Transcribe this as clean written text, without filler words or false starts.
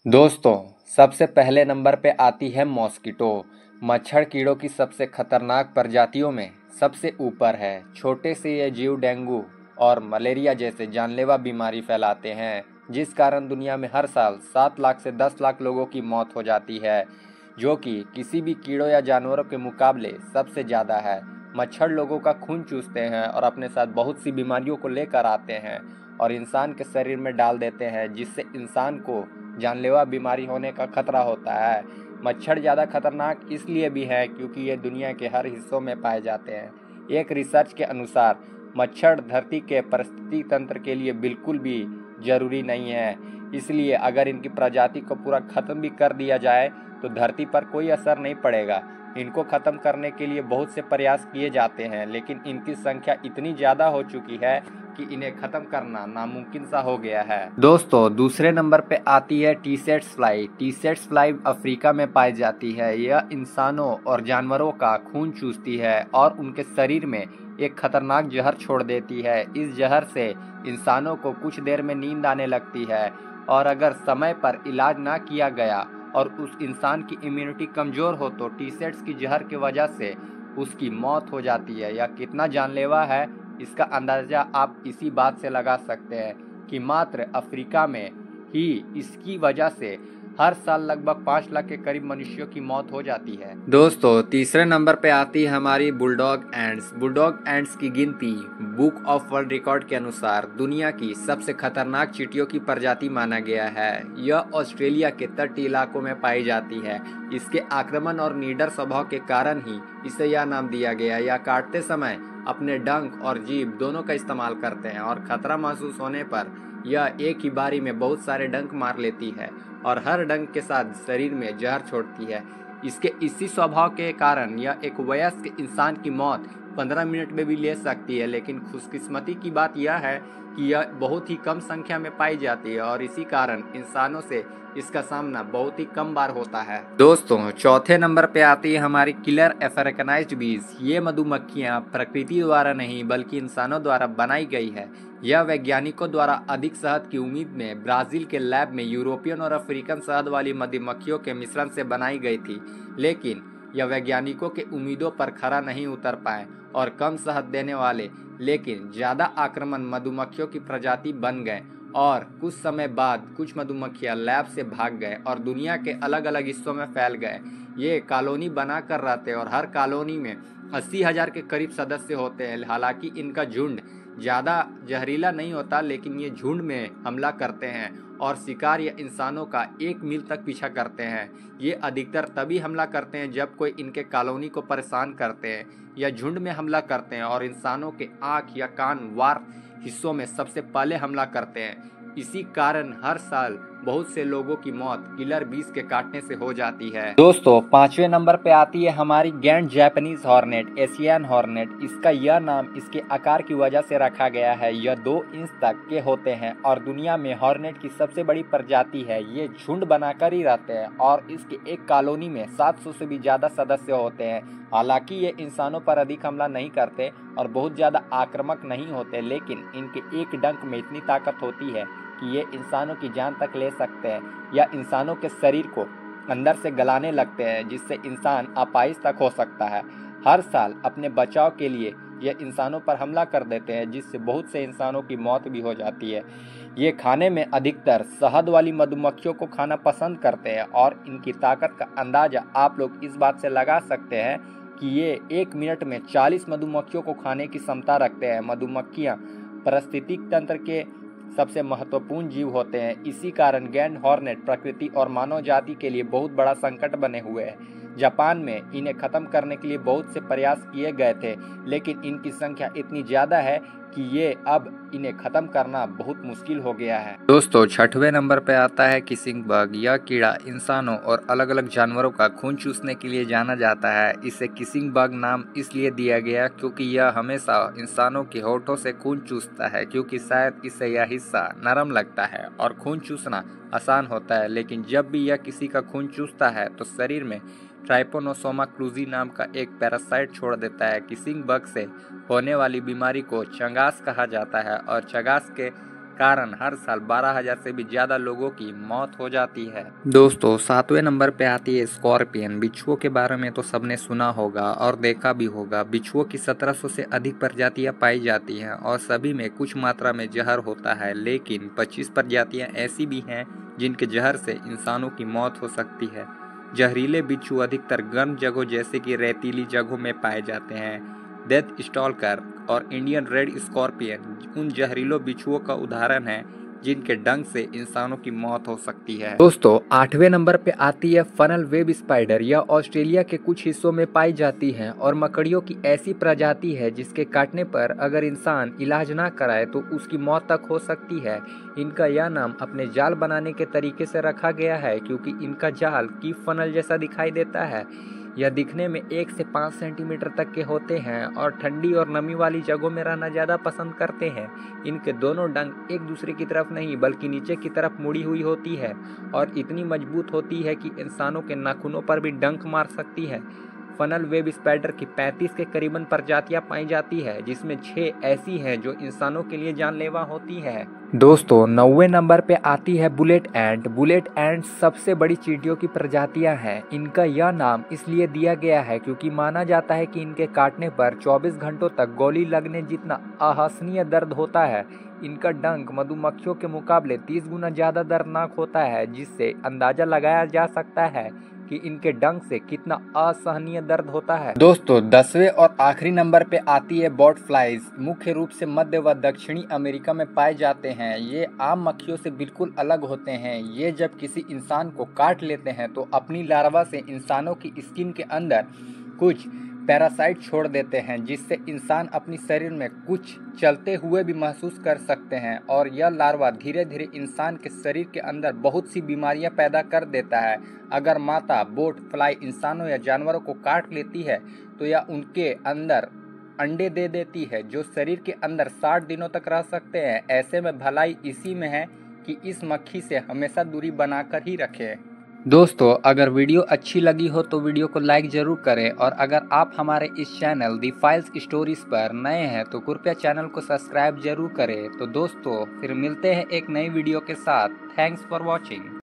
दोस्तों, सबसे पहले नंबर पे आती है मॉस्किटो। मच्छर कीड़ों की सबसे खतरनाक प्रजातियों में सबसे ऊपर है। छोटे से ये जीव डेंगू और मलेरिया जैसे जानलेवा बीमारी फैलाते हैं, जिस कारण दुनिया में हर साल 7 लाख से 10 लाख लोगों की मौत हो जाती है, जो कि किसी भी कीड़ों या जानवरों के मुकाबले सबसे ज़्यादा है। मच्छर लोगों का खून चूसते हैं और अपने साथ बहुत सी बीमारियों को लेकर आते हैं और इंसान के शरीर में डाल देते हैं, जिससे इंसान को जानलेवा बीमारी होने का खतरा होता है। मच्छर ज़्यादा खतरनाक इसलिए भी है क्योंकि ये दुनिया के हर हिस्सों में पाए जाते हैं। एक रिसर्च के अनुसार मच्छर धरती के पारिस्थितिकी तंत्र के लिए बिल्कुल भी जरूरी नहीं है, इसलिए अगर इनकी प्रजाति को पूरा खत्म भी कर दिया जाए तो धरती पर कोई असर नहीं पड़ेगा। इनको खत्म करने के लिए बहुत से प्रयास किए जाते हैं, लेकिन इनकी संख्या इतनी ज़्यादा हो चुकी है कि इन्हें खत्म करना नामुमकिन सा हो गया है। दोस्तों, दूसरे नंबर पे आती है T-sets fly. T-sets fly Africa में पाई जाती है। यह इंसानों और जानवरों का खून चूसती है और उनके शरीर में एक खतरनाक जहर छोड़ देती है। इस जहर से इंसानों को कुछ देर में नींद आने लगती है और अगर समय पर इलाज ना किया गया और उस इंसान की इम्यूनिटी कमज़ोर हो तो टी-सेट्स की जहर की वजह से उसकी मौत हो जाती है। यह कितना जानलेवा है, इसका अंदाज़ा आप इसी बात से लगा सकते हैं कि मात्र अफ्रीका में ही इसकी वजह से हर साल लगभग 5 लाख के करीब मनुष्यों की मौत हो जाती है। दोस्तों, तीसरे नंबर पे आती है हमारी बुलडॉग एंड्स। बुलडॉग एंड्स की गिनती बुक ऑफ वर्ल्ड रिकॉर्ड के अनुसार दुनिया की सबसे खतरनाक चींटियों की प्रजाति माना गया है। यह ऑस्ट्रेलिया के तटीय इलाकों में पाई जाती है। इसके आक्रमण और निडर स्वभाव के कारण ही इसे यह नाम दिया गया। यह काटते समय अपने डंक और जीभ दोनों का इस्तेमाल करते हैं और खतरा महसूस होने पर यह एक ही बारी में बहुत सारे डंक मार लेती है और हर डंक के साथ शरीर में जहर छोड़ती है। इसके इसी स्वभाव के कारण यह एक वयस्क इंसान की मौत 15 मिनट में भी ले सकती है, लेकिन खुशकिस्मती की बात यह है कि यह बहुत ही कम संख्या में पाई जाती है और इसी कारण इंसानों से इसका सामना बहुत ही कम बार होता है। दोस्तों, चौथे नंबर पे आती है हमारी किलर अफ्रीकानाइज्ड बीज। ये मधुमक्खियाँ प्रकृति द्वारा नहीं बल्कि इंसानों द्वारा बनाई गई है। यह वैज्ञानिकों द्वारा अधिक शहद की उम्मीद में ब्राजील के लैब में यूरोपियन और अफ्रीकन शहद वाली मधुमक्खियों के मिश्रण से बनाई गई थी, लेकिन यह वैज्ञानिकों के उम्मीदों पर खरा नहीं उतर पाए और कम शहद देने वाले लेकिन ज़्यादा आक्रामक मधुमक्खियों की प्रजाति बन गए और कुछ समय बाद कुछ मधुमक्खियां लैब से भाग गए और दुनिया के अलग अलग हिस्सों में फैल गए। ये कॉलोनी बना कर रहते और हर कॉलोनी में 80,000 के करीब सदस्य होते हैं। हालांकि इनका झुंड ज़्यादा जहरीला नहीं होता, लेकिन ये झुंड में हमला करते हैं और शिकार या इंसानों का 1 मील तक पीछा करते हैं। ये अधिकतर तभी हमला करते हैं जब कोई इनके कॉलोनी को परेशान करते हैं या झुंड में हमला करते हैं और इंसानों के आँख या कान वार हिस्सों में सबसे पहले हमला करते हैं। इसी कारण हर साल बहुत से लोगों की मौत किलर बीज के काटने से हो जाती है। दोस्तों, पांचवें नंबर पे आती है हमारी गैंड जापानीज हॉर्नेट, एशियन हॉर्नेट। इसका यह नाम इसके आकार की वजह से रखा गया है। यह 2 इंच तक के होते हैं और दुनिया में हॉर्नेट की सबसे बड़ी प्रजाति है। ये झुंड बनाकर ही रहते हैं और इसके एक कॉलोनी में 700 से भी ज़्यादा सदस्य होते हैं। हालांकि ये इंसानों पर अधिक हमला नहीं करते और बहुत ज़्यादा आक्रामक नहीं होते, लेकिन इनके एक डंक में इतनी ताकत होती है कि ये इंसानों की जान तक ले सकते हैं या इंसानों के शरीर को अंदर से गलाने लगते हैं, जिससे इंसान अपाहिज तक हो सकता है। हर साल अपने बचाव के लिए ये इंसानों पर हमला कर देते हैं, जिससे बहुत से इंसानों की मौत भी हो जाती है। ये खाने में अधिकतर शहद वाली मधुमक्खियों को खाना पसंद करते हैं और इनकी ताकत का अंदाज़ा आप लोग इस बात से लगा सकते हैं कि ये 1 मिनट में 40 मधुमक्खियों को खाने की क्षमता रखते हैं। मधुमक्खियाँ पारिस्थितिक तंत्र के सबसे महत्वपूर्ण जीव होते हैं। इसी कारण गैंड हॉर्नेट प्रकृति और मानव जाति के लिए बहुत बड़ा संकट बने हुए हैं। जापान में इन्हें खत्म करने के लिए बहुत से प्रयास किए गए थे, लेकिन इनकी संख्या इतनी ज़्यादा है कि ये अब इन्हें ख़त्म करना बहुत मुश्किल हो गया है। दोस्तों, छठवें नंबर पे आता है किसिंग बग। यह कीड़ा इंसानों और अलग अलग जानवरों का खून चूसने के लिए जाना जाता है। इसे किसिंग बग नाम इसलिए दिया गया क्योंकि यह हमेशा इंसानों के होठों से खून चूसता है, क्योंकि शायद इससे यह हिस्सा नरम लगता है और खून चूसना आसान होता है। लेकिन जब भी यह किसी का खून चूसता है तो शरीर में ट्राइपोनोसोमा क्रूजी नाम का एक पैरासाइट छोड़ देता है। किसिंग बग से होने वाली बीमारी को चंगास कहा जाता है और चंगास के कारण हर साल 12,000 से भी ज्यादा लोगों की मौत हो जाती है। दोस्तों 7वें नंबर पे आती है स्कॉर्पियन। बिच्छुओं के बारे में तो सबने सुना होगा और देखा भी होगा। बिच्छुओं की 1700 से अधिक प्रजातियां पाई जाती हैं और सभी में कुछ मात्रा में जहर होता है, लेकिन 25 प्रजातियां ऐसी भी हैं जिनके जहर से इंसानों की मौत हो सकती है। जहरीले बिच्छू अधिकतर गर्म जगहों जैसे कि रेतीली जगहों में पाए जाते हैं। डेथ स्टॉल्कर और इंडियन रेड स्कॉर्पियन उन जहरीले बिच्छुओं का उदाहरण है जिनके डंक से इंसानों की मौत हो सकती है। दोस्तों 8वें नंबर पे आती है फनल वेब स्पाइडर। यह ऑस्ट्रेलिया के कुछ हिस्सों में पाई जाती है और मकड़ियों की ऐसी प्रजाति है जिसके काटने पर अगर इंसान इलाज ना कराए तो उसकी मौत तक हो सकती है। इनका यह नाम अपने जाल बनाने के तरीके से रखा गया है क्योंकि इनका जाल की फनल जैसा दिखाई देता है। यह दिखने में 1 से 5 सेंटीमीटर तक के होते हैं और ठंडी और नमी वाली जगहों में रहना ज़्यादा पसंद करते हैं। इनके दोनों डंक एक दूसरे की तरफ नहीं बल्कि नीचे की तरफ मुड़ी हुई होती है और इतनी मजबूत होती है कि इंसानों के नाखूनों पर भी डंक मार सकती है। फनल वेब स्पाइडर की 35 के करीबन प्रजातियां पाई जाती है, जिसमें 6 ऐसी हैं जो इंसानों के लिए जानलेवा होती है। दोस्तों 9वें नंबर पे आती है बुलेट एंट। बुलेट एंट सबसे बड़ी चींटियों की प्रजातियां हैं। इनका यह नाम इसलिए दिया गया है क्योंकि माना जाता है कि इनके काटने पर 24 घंटों तक गोली लगने जितना असहनीय दर्द होता है। इनका डंक मधुमक्खियों के मुकाबले 30 गुना ज्यादा दर्दनाक होता है, जिससे अंदाजा लगाया जा सकता है कि इनके डंक से कितना असहनीय दर्द होता है। दोस्तों 10वें और आखिरी नंबर पे आती है बॉट फ्लाइज। मुख्य रूप से मध्य व दक्षिणी अमेरिका में पाए जाते हैं। ये आम मक्खियों से बिल्कुल अलग होते हैं। ये जब किसी इंसान को काट लेते हैं तो अपनी लार्वा से इंसानों की स्किन के अंदर कुछ पैरासाइट छोड़ देते हैं, जिससे इंसान अपनी शरीर में कुछ चलते हुए भी महसूस कर सकते हैं और यह लार्वा धीरे धीरे इंसान के शरीर के अंदर बहुत सी बीमारियां पैदा कर देता है। अगर माता बोट फ्लाई इंसानों या जानवरों को काट लेती है तो यह उनके अंदर अंडे दे देती है जो शरीर के अंदर 60 दिनों तक रह सकते हैं। ऐसे में भलाई इसी में है कि इस मक्खी से हमेशा दूरी बनाकर ही रखें। दोस्तों अगर वीडियो अच्छी लगी हो तो वीडियो को लाइक जरूर करें और अगर आप हमारे इस चैनल दी फाइल्स स्टोरीज पर नए हैं तो कृपया चैनल को सब्सक्राइब जरूर करें। तो दोस्तों फिर मिलते हैं एक नई वीडियो के साथ। Thanks for watching.